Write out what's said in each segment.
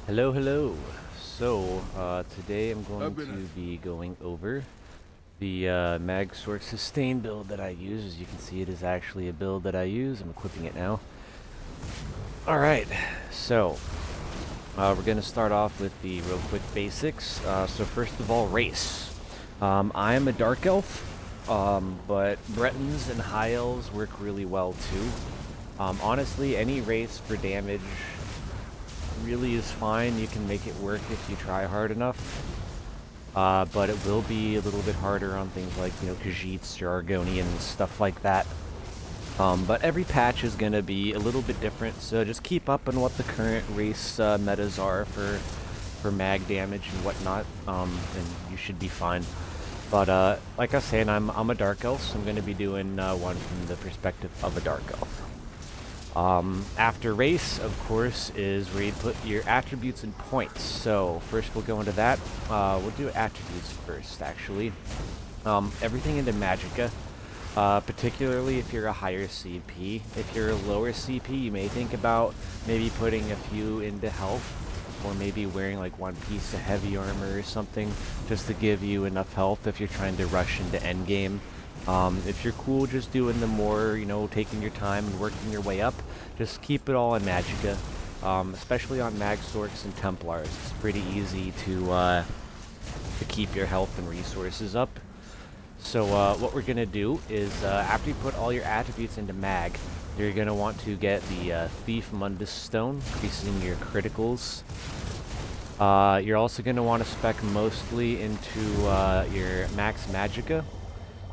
Hello, hello. Today I'm going I've been to a be going over the Magsorc sustain build that I use. As you can see, it is actually a build that I use. I'm equipping it now. Alright, so we're going to start off with the real quick basics. So first of all, race. I am a Dark Elf, but Bretons and High Elves work really well too. Honestly, any race for damage really is fine. You can make it work if you try hard enough. But it will be a little bit harder on things like, Khajiits or Argonians, stuff like that. But every patch is going to be a little bit different, so just keep up on what the current race metas are for mag damage and whatnot, and you should be fine. But like I was saying, I'm a Dark Elf, so I'm going to be doing one from the perspective of a Dark Elf. After race, of course, is where you put your attributes and points. So first we'll go into that. We'll do attributes first, actually. Everything into Magicka, particularly if you're a higher CP. If you're a lower CP, you may think about maybe putting a few into health, or maybe wearing like one piece of heavy armor or something, just to give you enough health if you're trying to rush into endgame. If you're cool just doing the more, taking your time and working your way up, just keep it all in Magicka. Especially on Magsorcs and Templars. It's pretty easy to keep your health and resources up. So what we're going to do is, after you put all your attributes into Mag, you're going to want to get the Thief Mundus Stone, increasing your criticals. You're also going to want to spec mostly into your Max Magicka,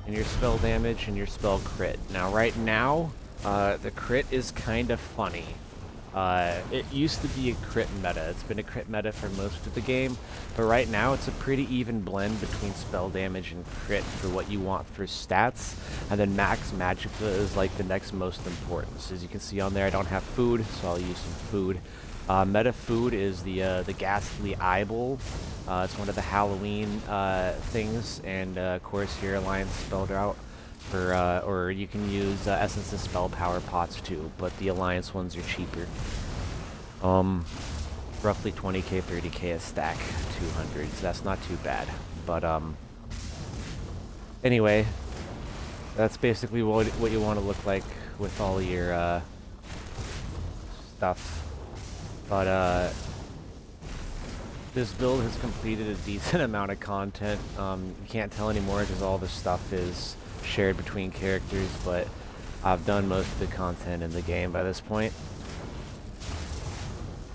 and your spell damage and your spell crit. Now, right now, the crit is kind of funny. It used to be a crit meta. It's been a crit meta for most of the game, but right now it's a pretty even blend between spell damage and crit for what you want for stats, and then Max Magicka is like the next most important. So as you can see on there, I don't have food, so I'll use some food. Meta food is the Ghastly Eyeball. It's one of the Halloween things, and of course your Alliance spelled out for, or you can use Essence and Spell Power pots too, but the Alliance ones are cheaper. Roughly 20k, 30k a stack, 200, so that's not too bad. But anyway, that's basically what you want to look like with all your stuff. But this build has completed a decent amount of content. You can't tell anymore because all the stuff is shared between characters, but I've done most of the content in the game by this point.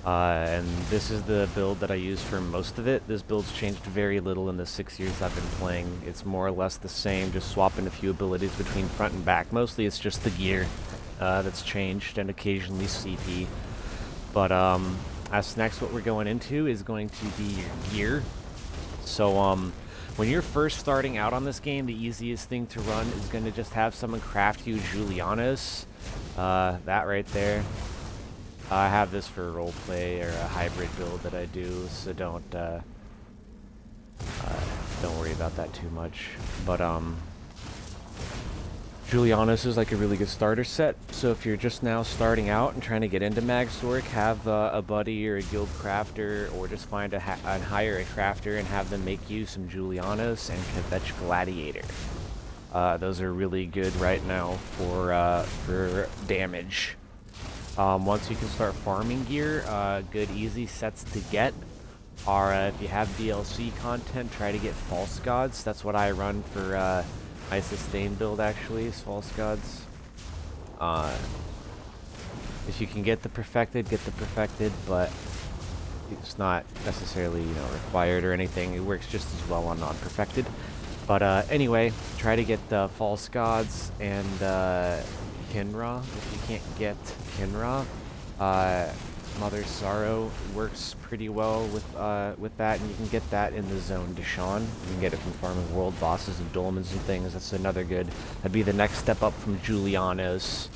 And this is the build that I use for most of it. This build's changed very little in the 6 years I've been playing. It's more or less the same, just swapping a few abilities between front and back. Mostly it's just the gear that's changed, and occasionally CP. But as next, what we're going into is going to be your gear. So when you're first starting out on this game, the easiest thing to run is going to just have someone craft you Julianus. That right there. I have this for roleplay or a hybrid build that I do, so don't worry about that too much. But Julianus is like a really good starter set, so if you're just now starting out and trying to get into Magsorc, have a buddy or a guild crafter, or just find and hire a crafter and have them make you some Julianus and Kvetch Gladiator. Those are really good right now for damage. Once you can start farming gear, good easy sets to get are, if you have DLC content, try to get False Gods. That's what I run for my sustain build, actually, is False Gods. If you can get the Perfected, but it's not necessarily, required or anything. It works just as well on non-perfected. But anyway, try to get the False Gods and Kinra. If you can't get Kinra, Mother's Sorrow works pretty well with that, and you can get that in the Zone Deshawn. You can get it from farming world bosses and dolmens and things. That's another good. That'd be the next step up from Julianus,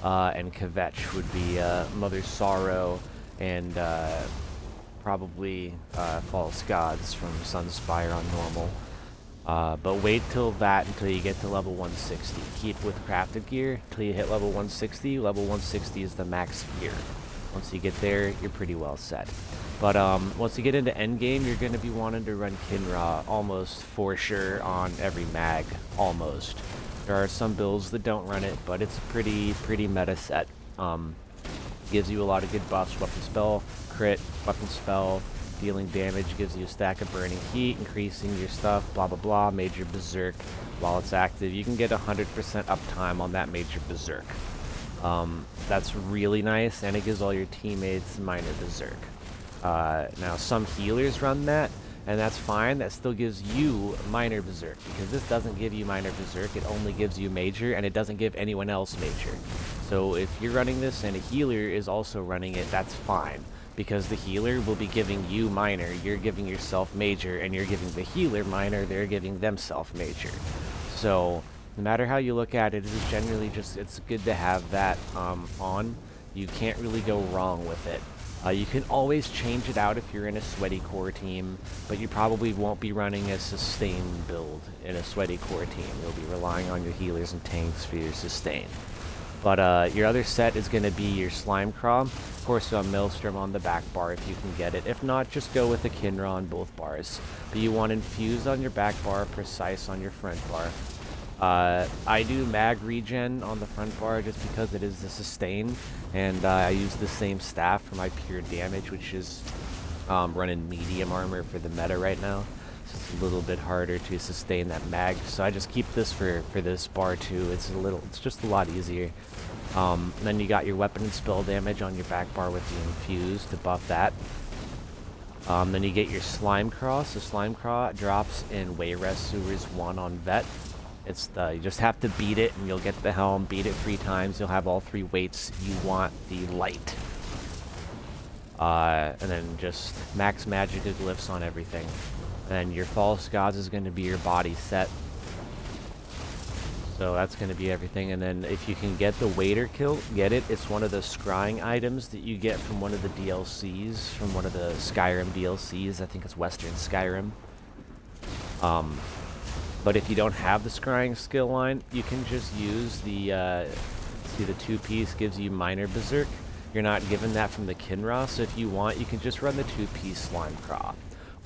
and Kvetch would be Mother's Sorrow and probably False Gods from Sunspire on normal. But wait until you get to level 160. Keep with crafted gear till you hit level 160. Level 160 is the max gear. Once you get there, you're pretty well set. But once you get into endgame, you're going to be wanting to run Kinra almost for sure on every mag, almost. There are some builds that don't run it, but it's a pretty meta set. Gives you a lot of good buffs, weapon spell, crit, weapon spell, dealing damage, gives you a stack of burning heat, increasing your stuff, blah blah blah, major berserk. While it's active, you can get 100% uptime on that major berserk. That's really nice, and it gives all your teammates minor berserk. Now some healers run that, and that's fine. That still gives you minor berserk, because this doesn't give you minor berserk, it only gives you major, and it doesn't give anyone else major. So if you're running this and a healer is also running it, that's fine, because the healer will be giving you minor, you're giving yourself major, and you're giving the healer minor, they're giving themselves major. So no matter how you look at it, it's generally just, it's good to have that on. You can't really go wrong with it. You can always change it out if you're in a sweaty core team, but you probably won't be running a sustain build in a sweaty core team. You'll be relying on your healers and tanks for your sustain. But your other set is going to be your Slime Craw. Of course, Maelstrom on the back bar if you can get it. If not, just go with the Kinra on both bars. But you want Infuse on your back bar, Precise on your front bar. I do mag regen on the front bar just because it is the sustain, and I use the same staff for my pure damage, which is running medium armor for the meta right now. So it's a little bit harder to sustain that mag, so I just keep this for this bar too. It's just a lot easier. Then you got your weapon and spell damage on your back bar with the Infuse to buff that. Then you get your Slime Craw. So Slime Craw drops in Wayrest Sewers 1 on Vet. It's you just have to beat it, and you'll get the helm. Beat it 3 times. You'll have all 3 weights. You want the light. And then just max magic glyphs on everything. And your False Gods is going to be your body set. So that's going to be everything. And then if you can get the Waiter kill, get it. It's one of the scrying items that you get from one of the DLCs, from one of the Skyrim DLCs. I think it's Western Skyrim. But if you don't have the scrying skill line, you can just use the, see the 2-piece gives you minor berserk. You're not given that from the Kinra, so if you want, you can just run the 2-piece Slime Craw.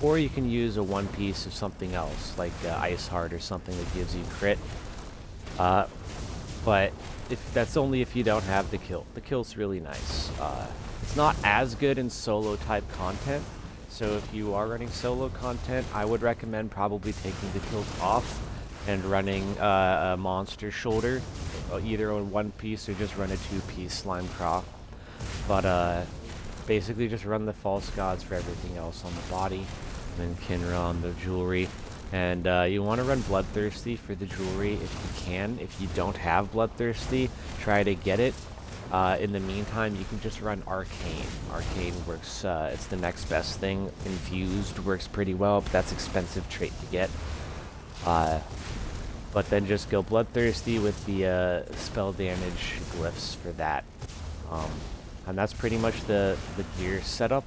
Or you can use a 1-piece of something else, like Ice Heart or something that gives you crit. But that's only if you don't have the kill. The kill's really nice. It's not as good in solo type content. So if you are running solo content, I would recommend probably taking the kills off and running a monster shoulder, either on 1-piece or just run a 2-piece Slime Craw. But basically just run the False Gods for everything else on the body, and then Kinra on the jewelry. And you want to run Bloodthirsty for the jewelry if you can. If you don't have Bloodthirsty, try to get it. In the meantime, you can just run Arcane. Arcane works, it's the next best thing. Infused works pretty well, but that's expensive trait to get. But then just go Bloodthirsty with the spell damage glyphs for that. And that's pretty much the gear setup.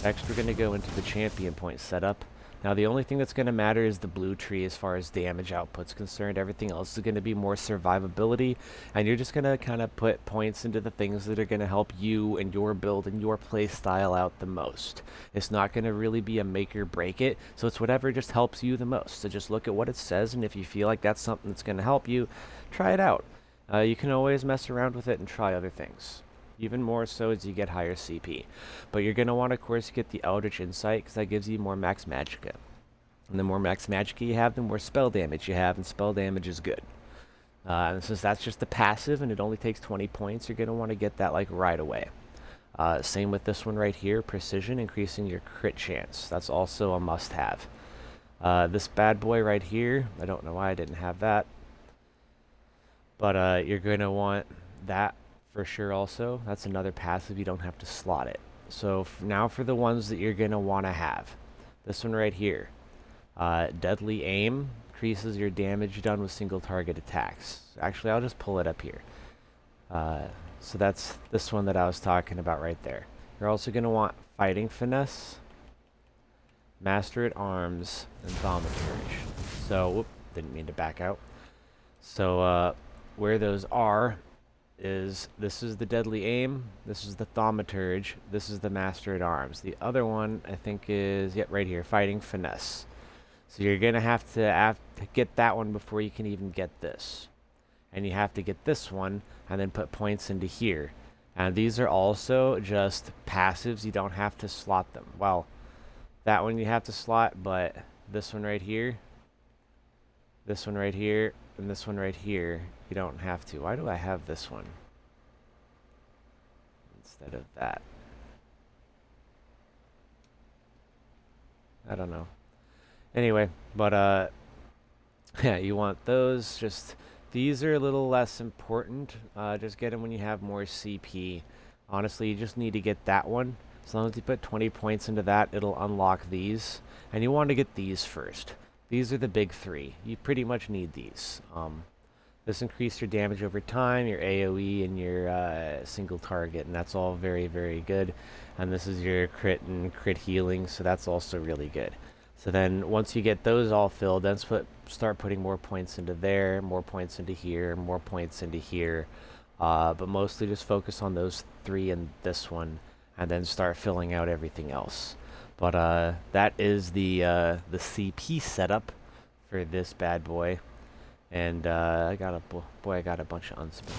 Next, we're going to go into the champion point setup. Now, the only thing that's going to matter is the blue tree as far as damage output's concerned. Everything else is going to be more survivability, and you're just going to kind of put points into the things that are going to help you and your build and your play style out the most. It's not going to really be a make or break it, so it's whatever just helps you the most. So just look at what it says, and if you feel like that's something that's going to help you, try it out. You can always mess around with it and try other things. Even more so as you get higher CP. But you're going to want, of course, get the Eldritch Insight, because that gives you more max magicka. And the more max magicka you have, the more spell damage you have, and spell damage is good. And since that's just a passive, and it only takes 20 points, you're going to want to get that, like, right away. Same with this one right here, Precision, increasing your crit chance. That's also a must-have. This bad boy right here, I don't know why I didn't have that. But you're going to want that for sure also. That's another passive, you don't have to slot it. So now for the ones that you're going to want to have. This one right here. Deadly Aim increases your damage done with single target attacks. Actually, I'll just pull it up here. So that's this one that I was talking about right there. You're also going to want Fighting Finesse, Master at Arms, and Thaumaturge. So, whoop, didn't mean to back out. So, where those are is this is the Deadly Aim, this is the Thaumaturge, this is the Master at Arms. The other one, I think, is, yep, right here, Fighting Finesse. So you're going to have to get that one before you can even get this. And you have to get this one, and then put points into here. And these are also just passives. You don't have to slot them. Well, that one you have to slot, but this one right here, this one right here, and this one right here, you don't have to. Why do I have this one instead of that? I don't know. Anyway, but yeah, you want those. Just these are a little less important. Just get them when you have more CP. Honestly, you just need to get that one. As long as you put 20 points into that, it'll unlock these. And you want to get these first. These are the big three. You pretty much need these. This increases your damage over time, your AoE, and your single target, and that's all very, very good. And this is your crit and crit healing, so that's also really good. So then once you get those all filled, then start putting more points into there, more points into here, more points into here. But mostly just focus on those three and this one, and then start filling out everything else. But that is the CP setup for this bad boy. And I got a bunch of unspent.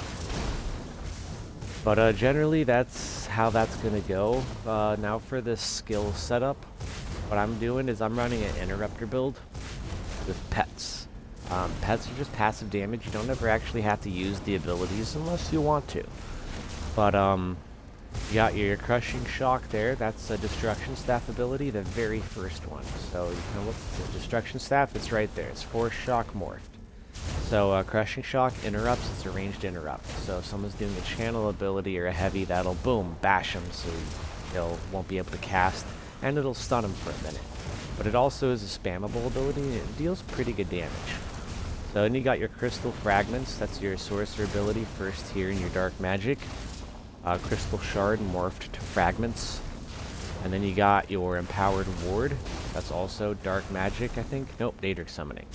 But generally, that's how that's gonna go. Now for this skill setup, what I'm doing is I'm running an interrupter build with pets. Pets are just passive damage. You don't ever actually have to use the abilities unless you want to. But you got your Crushing Shock there. That's a Destruction Staff ability, the very first one. So you can look at the Destruction Staff. It's right there. It's Force Shock morphed. So Crushing Shock interrupts. It's a ranged interrupt. So if someone's doing a channel ability or a heavy, that'll boom, bash them, so won't be able to cast, and it'll stun them for a minute. But it also is a spammable ability, and it deals pretty good damage. So then you got your Crystal Fragments. That's your sorcerer ability first here in your Dark Magic. Crystal Shard morphed to Fragments. And then you got your Empowered Ward. That's also Dark Magic, I think. Nope, Daedric Summoning.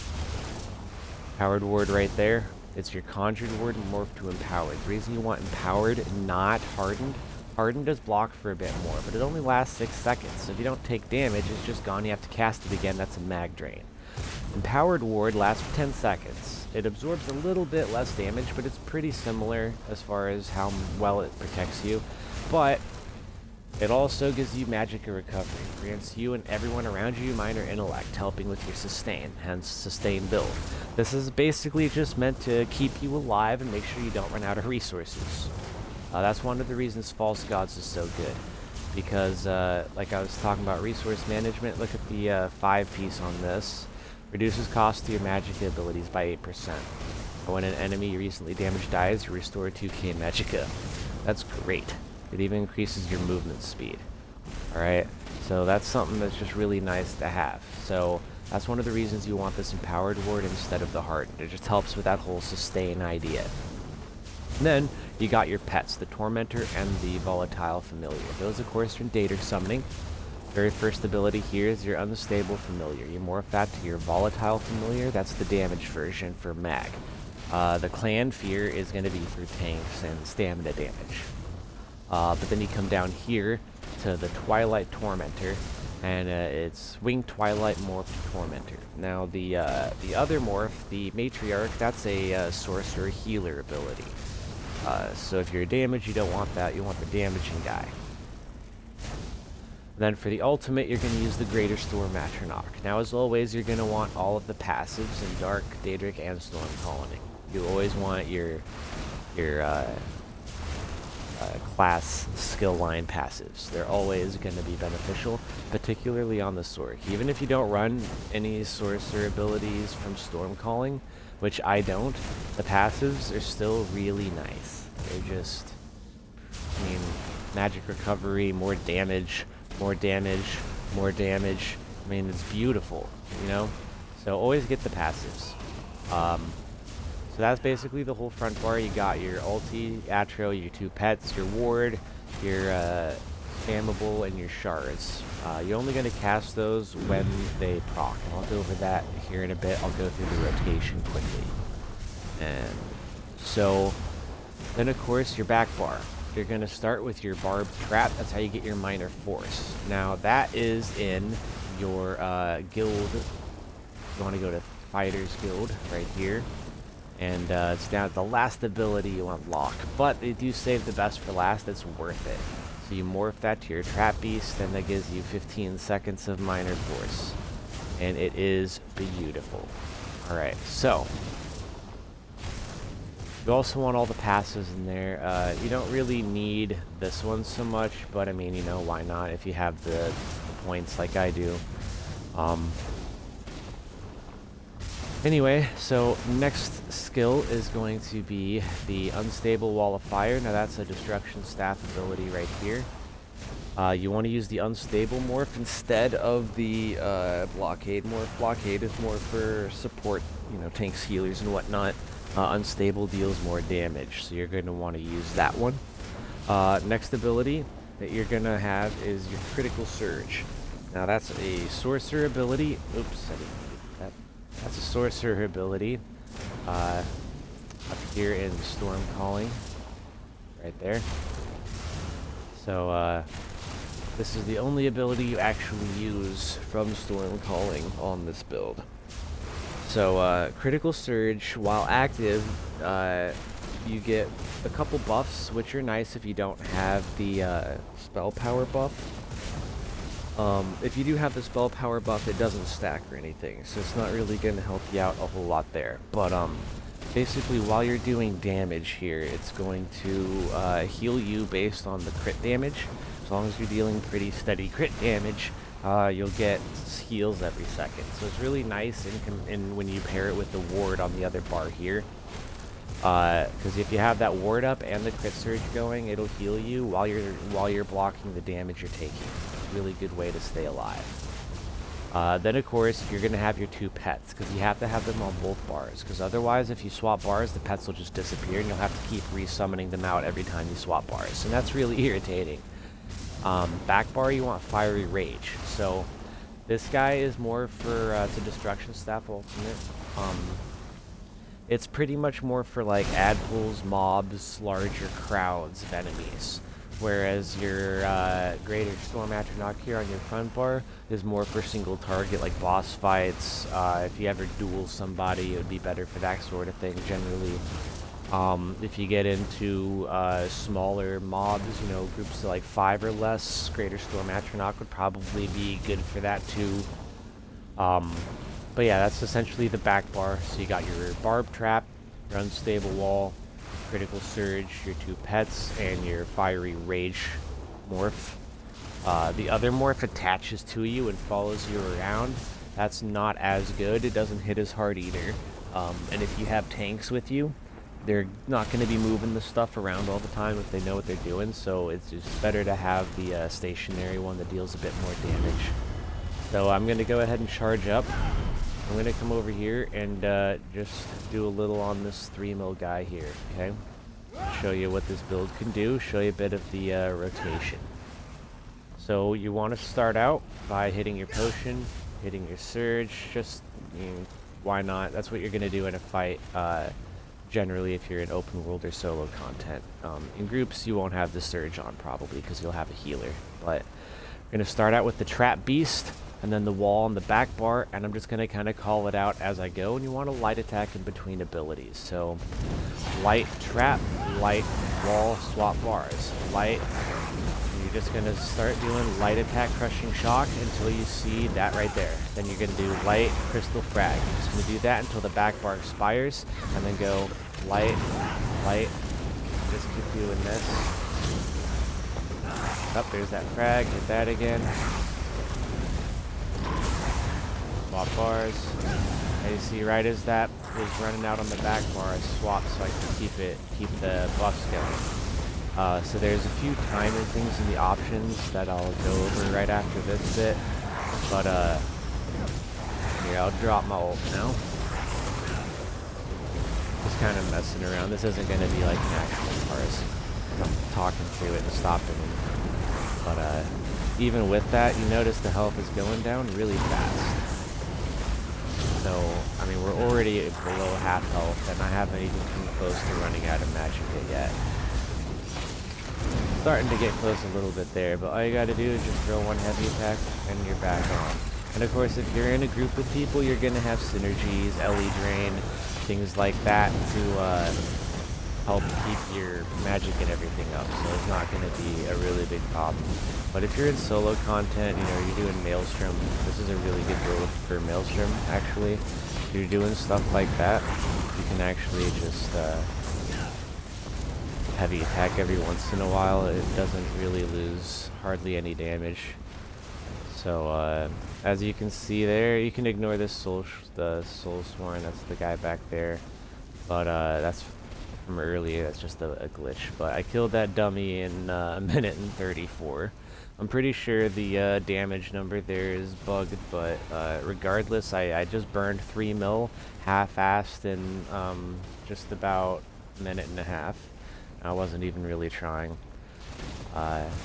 Empowered Ward right there. It's your Conjured Ward morphed to Empowered. The reason you want Empowered, not Hardened. Hardened does block for a bit more, but it only lasts 6 seconds. So if you don't take damage, it's just gone. You have to cast it again. That's a mag drain. Empowered Ward lasts for 10 seconds. It absorbs a little bit less damage, but it's pretty similar as far as how well it protects you. But it also gives you magic recovery. Grants you and everyone around you minor intellect, helping with your sustain, hence sustain build. This is basically just meant to keep you alive and make sure you don't run out of resources. That's one of the reasons False Gods is so good. Because, like I was talking about resource management, look at the 5-piece on this. Reduces cost to your magic abilities by 8%. When an enemy recently damaged dies, you restore 2k magicka. That's great. It even increases your movement speed. Alright, so that's something that's just really nice to have. So that's one of the reasons you want this Empowered Ward instead of the Hardened. It just helps with that whole sustain idea. And then you got your pets, the Tormentor and the Volatile Familiar. Those, of course, are in Daedric Summoning. Very first ability here is your Unstable Familiar. You morph that to your Volatile Familiar. That's the damage version for mag. The Clan Fear is going to be for tanks and stamina damage. But then you come down here to the Twilight Tormentor, and it's Winged Twilight morph to Tormentor. Now the other morph, the Matriarch, that's a Sorcerer Healer ability. So if you're damaged, you don't want that. You want the damaging guy. Then for the ultimate, you're going to use the Greater Storm Atronach. Now, as always, you're going to want all of the passives in Dark, Daedric, and Storm Calling. You always want your class skill line passives. They're always going to be beneficial, particularly on the Sorc. Even if you don't run any sorcerer abilities from Storm Calling, which I don't, the passives are still really nice. They're just, I mean, magic recovery, more damage, more damage, more damage. I mean, it's beautiful, you know? So always get the passives. So that's basically the whole front bar. You got your ulti, Atro, your 2 pets, your ward, your spammable, and your shards. You're only going to cast those when they proc. And I'll go over that here in a bit. I'll go through the rotation quickly. And so Then of course your back bar. You're going to start with your barbed trap. That's how you get your minor force. Now that is in your guild. You want to go to Fighters Guild right here. And it's down to the last ability you unlock. But they do save the best for last. It's worth it. So you morph that to your Trap Beast, and that gives you 15 seconds of minor force. And it is beautiful. Alright, so you also want all the passes in there. You don't really need this one so much, but I mean, you know, why not if you have the points like I do. Anyway, so next skill is going to be the Unstable Wall of Fire. Now that's a Destruction Staff ability right here. You want to use the Unstable morph instead of the Blockade morph. Blockade is more for support, you know, tanks, healers, and whatnot. Unstable deals more damage, so you're going to want to use that one. Next ability that you're going to have is your Critical Surge. Now that's a sorcerer ability. Oops, I didn't do that. That's a sorcerer ability up here in Storm Calling, right there. So this is the only ability you actually use from Storm Calling on this build. So Critical Surge, while active, you get a couple buffs, which are nice if you don't have the spell power buff. If you do have the spell power buff, it doesn't stack or anything, so it's not really going to help you out a whole lot there. But basically, while you're doing damage here, it's going to heal you based on the crit damage. As long as you're dealing pretty steady crit damage, you'll get heals every second. So it's really nice when you pair it with the ward on the other bar here. Because if you have that ward up and the crit surge going, it'll heal you while you're blocking the damage you're taking. Really good way to stay alive. Then of course you're going to have your two pets, because you have to have them on both bars, because otherwise if you swap bars the pets will just disappear and you'll have to keep resummoning them out every time you swap bars, and that's really irritating. Back bar you want Fiery Rage, so this guy is more for it's a Destruction Staff ultimate. It's pretty much more for like ad pools, mobs, larger crowds of enemies. Whereas your Greater Storm Atronach here on your front bar is more for single target, like boss fights. If you ever duel somebody, it would be better for that sort of thing generally. If you get into smaller mobs, you know, groups of like 5 or less, Greater Storm Atronach would probably be good for that too. But yeah, that's essentially the back bar. So you got your Barb Trap, your Unstable Wall, Critical Surge, your two pets, and your Fiery Rage morph. The other morph attaches to you and follows you around. That's not as good. It doesn't hit as hard either. And if you have tanks with you, they're not going to be moving the stuff around all the time if they know what they're doing. So it's just better to have the stationary one that deals a bit more damage. So I'm going to go ahead and charge up. I'm going to come over here and just do a little on this 3 mil guy here, okay? Show you what this build can do, show you a bit of the rotation. So you want to start out by hitting your potion, hitting your surge, just, why not? That's what you're going to do in a fight, generally if you're in open world or solo content. In groups, you won't have the surge on probably because you'll have a healer. But we're going to start out with the Trap Beast, and then the wall on the back bar, and I'm just going to kind of call it out as I go, and you want to light attack in between abilities. So light trap, light wall, swap bars, light, and you're just going to start doing light attack crushing shock until you see that right there. Then you're going to do light crystal frag. You're just going to do that until the back bar expires, and then go light, light, just keep doing this. Up, there's that frag, hit that again. Swap bars. And you see, right as that was running out on the back bar, I swapped so I can keep the buffs going. So there's a few timing things in the options that I'll go over right after this bit. But here, I'll drop my ult now. Just kind of messing around. This isn't going to be like an actual parse. I'm talking through it and stopping it. But even with that, you notice the health is going down really fast. So, I mean, we're already below half health, and I haven't even come close to running out of magic yet. Starting to get close a little bit there, but all you gotta do is just throw one heavy attack, and you're back on. And of course, if you're in a group with people, you're gonna have synergies, LE drain, things like that to help keep your magic and everything up. So it's not gonna be a really big problem. But if you're in solo content, you know, you're doing Maelstrom, this is a really good build for Maelstrom, actually. If you're doing stuff like that, you can actually just heavy attack every once in a while. It doesn't really lose hardly any damage. So, as you can see there, you can ignore this the Soulsworn, that's the guy back there. But, that's from earlier, that's just a glitch. But I killed that dummy in a minute and 34. I'm pretty sure the damage number there is bugged, but regardless, I just burned 3 mil half-assed in just about a minute and a half. I wasn't even really trying.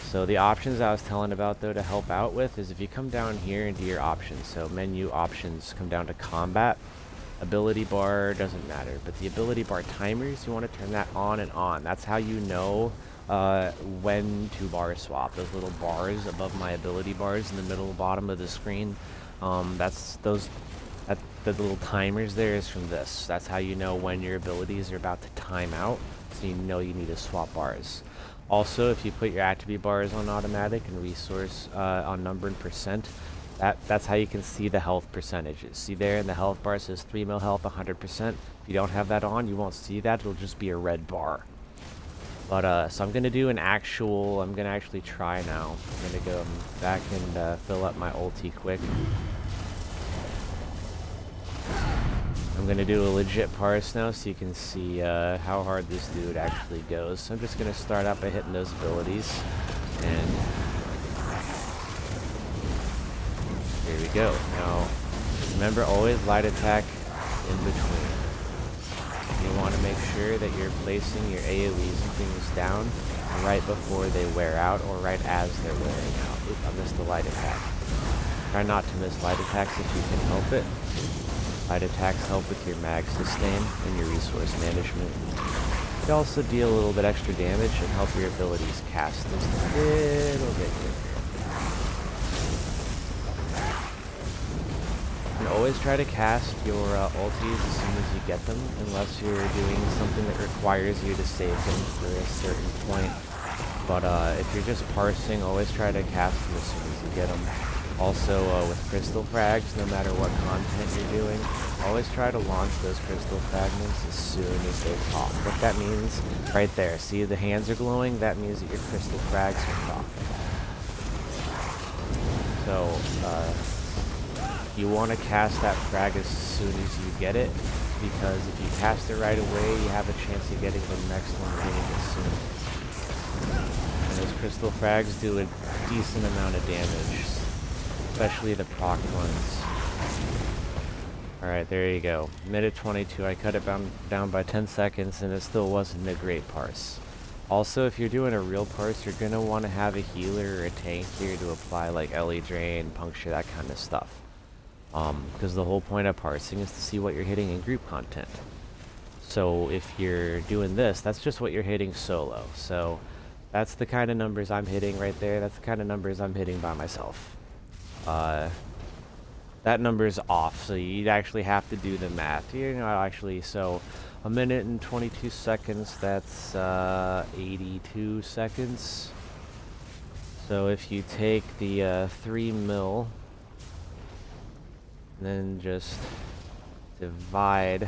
So the options I was telling about though to help out with is if you come down here into your options, so menu options, come down to combat, ability bar doesn't matter, but the ability bar timers, you want to turn that on and on. That's how you know when to bar swap. Those little bars above my ability bars in the middle bottom of the screen, the little timers there is from this. That's how you know when your abilities are about to time out, so you know you need to swap bars. Also, if you put your attribute bars on automatic and resource on number and percent, that's how you can see the health percentages. See there in the health bar, it says 3 mil health, 100%. If you don't have that on, you won't see that. It'll just be a red bar. But, so I'm going to do I'm going to actually try now. I'm going to go back and fill up my ulti quick. I'm going to do a legit parse now so you can see how hard this dude actually goes. So I'm just going to start out by hitting those abilities. And here we go. Now, remember, always light attack in between. You want to make sure that you're placing your AoEs and things down right before they wear out or right as they're wearing out. Oop, I missed the light attack. Try not to miss light attacks if you can help it. Light attacks help with your mag sustain and your resource management. They also deal a little bit extra damage and help your abilities cast just a little bit quicker. And always try to cast your ultis as soon as you get them, unless you're doing something that requires you to save them for a certain point. But if you're just parsing, always try to cast them as soon as you get them. Also, with crystal frags, no matter what content you're doing, always try to launch those crystal fragments as soon as they pop. What that means, right there, see the hands are glowing? That means that your crystal frags are popping. So, you want to cast that frag as soon as you get it, because if you cast it right away, you have a chance of getting the next one getting it soon. And those crystal frags do a decent amount of damage, especially the proc ones. Alright, there you go. Minute 22, I cut it down by 10 seconds, and it still wasn't a great parse. Also, if you're doing a real parse, you're going to want to have a healer or a tank here to apply like LE drain, puncture, that kind of stuff. Because the whole point of parsing is to see what you're hitting in group content. So if you're doing this, that's just what you're hitting solo. So that's the kind of numbers I'm hitting right there. That's the kind of numbers I'm hitting by myself. That number's off, so you'd actually have to do the math. You know, actually, so a minute and 22 seconds, that's 82 seconds. So if you take the 3 mil, and then just divide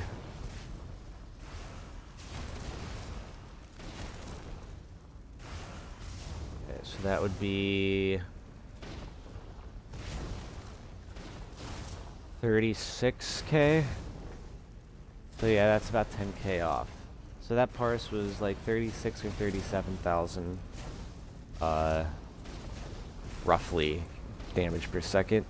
so that would be 36k. So yeah, that's about 10k off. So that parse was like 36 or 37,000 roughly damage per second,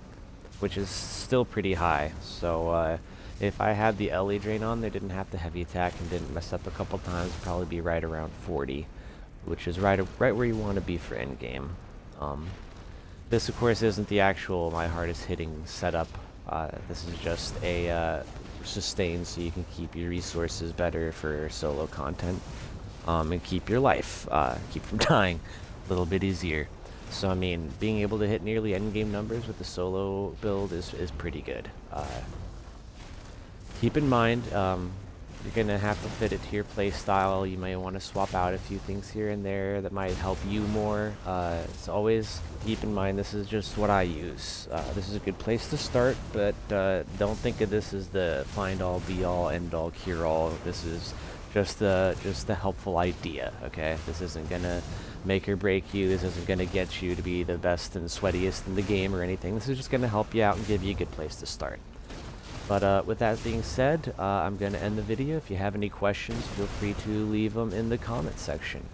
which is still pretty high. So if I had the LE drain on, they didn't have to heavy attack and didn't mess up a couple times, probably be right around 40, which is right where you want to be for endgame. This of course isn't the actual my hardest hitting setup This is just a sustain so you can keep your resources better for solo content, and keep your life, keep from dying a little bit easier. So I mean, being able to hit nearly endgame numbers with the solo build is pretty good. Keep in mind, you're gonna have to fit it to your playstyle. You might want to swap out a few things here and there that might help you more. So always keep in mind this is just what I use. This is a good place to start, but don't think of this as the find-all, be-all, end-all, cure-all. This is just a helpful idea. Okay, this isn't gonna make or break you. This isn't gonna get you to be the best and sweatiest in the game or anything. This is just gonna help you out and give you a good place to start. But with that being said, I'm going to end the video. If you have any questions, feel free to leave them in the comment section.